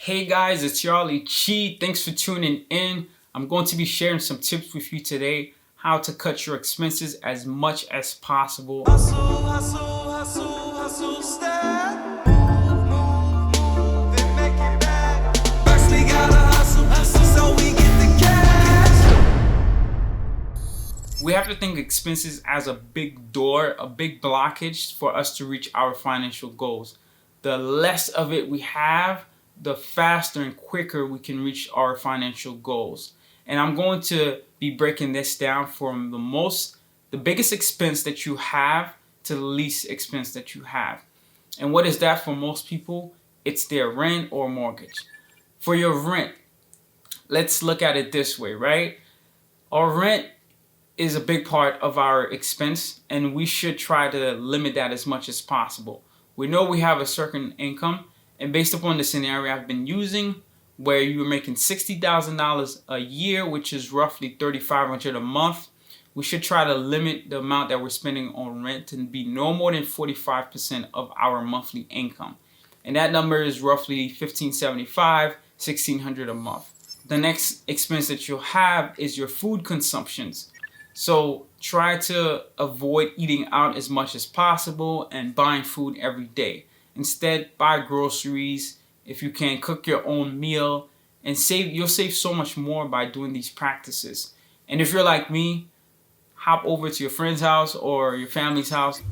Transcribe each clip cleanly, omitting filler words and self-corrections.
Hey guys, it's Charlie Chi. Thanks for tuning in. I'm going to be sharing some tips with you today how to cut your expenses as much as possible. Hustle, hustle, hustle, hustle, step. Move, and make it back. First we gotta hustle, so we get the cash. We have to think expenses as a big door, a big blockage for us to reach our financial goals. The less of it we have, the faster and quicker we can reach our financial goals. And I'm going to be breaking this down from the biggest expense that you have to the least expense that you have. And what is that for most people? It's their rent or mortgage. For your rent, let's look at it this way, right? Our rent is a big part of our expense, and we should try to limit that as much as possible. We know we have a certain income, and based upon the scenario I've been using, where you're making $60,000 a year, which is roughly $3,500 a month, we should try to limit the amount that we're spending on rent to be no more than 45% of our monthly income. And that number is roughly $1,575, $1,600 a month. The next expense that you'll have is your food consumptions. So try to avoid eating out as much as possible and buying food every day. Instead, buy groceries. If you can, cook your own meal and you'll save so much more by doing these practices. And if you're like me, hop over to your friend's house or your family's house. It's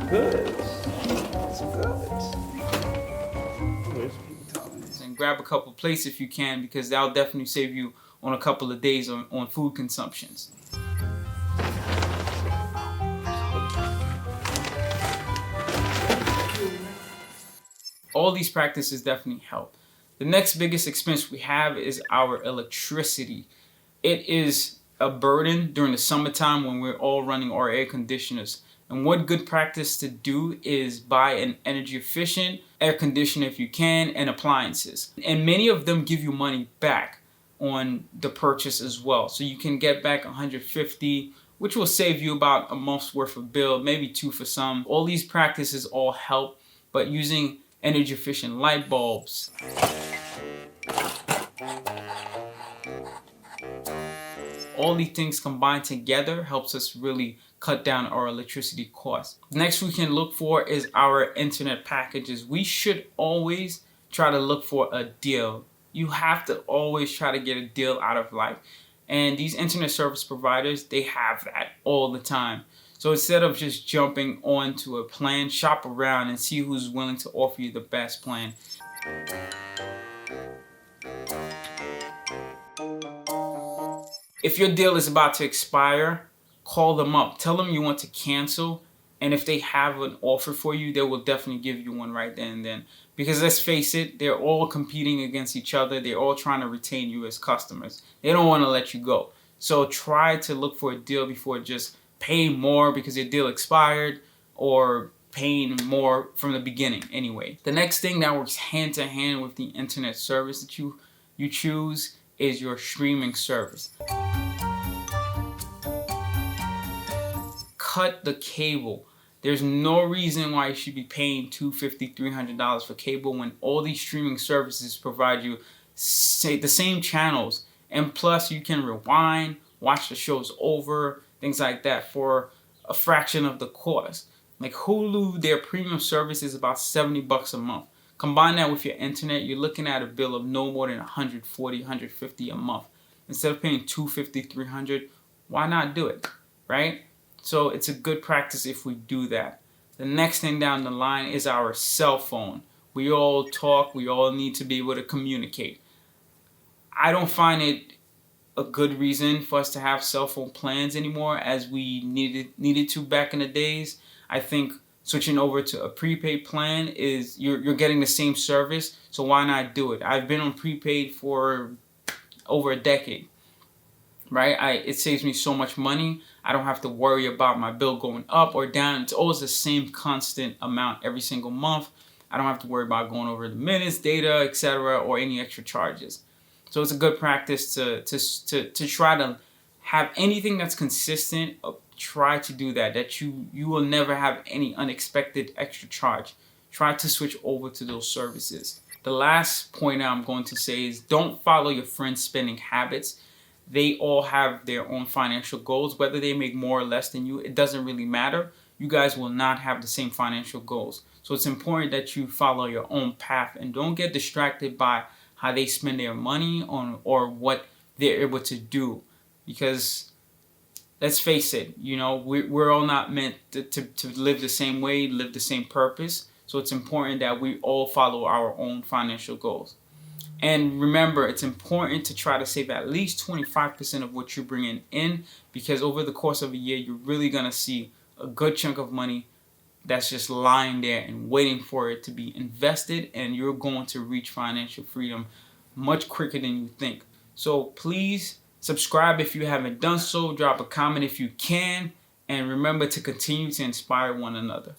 good. It's good. Where's people talking? And grab a couple plates if you can, because that'll definitely save you on a couple of days on food consumptions. All these practices definitely help. The next biggest expense we have is our electricity. It is a burden during the summertime when we're all running our air conditioners. And one good practice to do is buy an energy efficient air conditioner if you can, and appliances. And many of them give you money back on the purchase as well. So you can get back $150, which will save you about a month's worth of bill, maybe two for some. All these practices all help, but using energy efficient light bulbs, all these things combined together helps us really cut down our electricity costs. Next we can look for is our internet packages. We should always try to look for a deal. You have to always try to get a deal out of life. And these internet service providers, they have that all the time. So instead of just jumping onto a plan, shop around and see who's willing to offer you the best plan. If your deal is about to expire, call them up. Tell them you want to cancel. And if they have an offer for you, they will definitely give you one right then and then. Because let's face it, they're all competing against each other. They're all trying to retain you as customers. They don't want to let you go. So try to look for a deal before just paying more because your deal expired, or paying more from the beginning anyway. The next thing that works hand to hand with the internet service that you choose is your streaming service. Cut the cable. There's no reason why you should be paying $250, $300 for cable when all these streaming services provide you the same channels, and plus you can rewind, watch the shows over, things like that for a fraction of the cost. Like Hulu, their premium service is about $70 a month. Combine that with your internet, you're looking at a bill of no more than $140, $150 a month. Instead of paying $250, $300, why not do it, right? So it's a good practice if we do that. The next thing down the line is our cell phone. We all talk, we all need to be able to communicate. I don't find it a good reason for us to have cell phone plans anymore as we needed to back in the days. I think switching over to a prepaid plan is you're getting the same service, so why not do it? I've been on prepaid for over a decade, right? It saves me so much money. I don't have to worry about my bill going up or down. It's always the same constant amount every single month. I don't have to worry about going over the minutes, data, etc., or any extra charges. So it's a good practice to try to have anything that's consistent. Try to do that you will never have any unexpected extra charge. try to switch over to those services. The last point I'm going to say is don't follow your friends' spending habits. They all have their own financial goals. Whether they make more or less than you, it doesn't really matter. You guys will not have the same financial goals. So it's important that you follow your own path and don't get distracted by how they spend their money on or what they're able to do. Because let's face it, we're all not meant to live the same way, live the same purpose. So it's important that we all follow our own financial goals. And remember, it's important to try to save at least 25% of what you're bringing in, because over the course of a year, you're really going to see a good chunk of money that's just lying there and waiting for it to be invested, and you're going to reach financial freedom much quicker than you think. So please subscribe if you haven't done so. Drop a comment if you can. And remember to continue to inspire one another.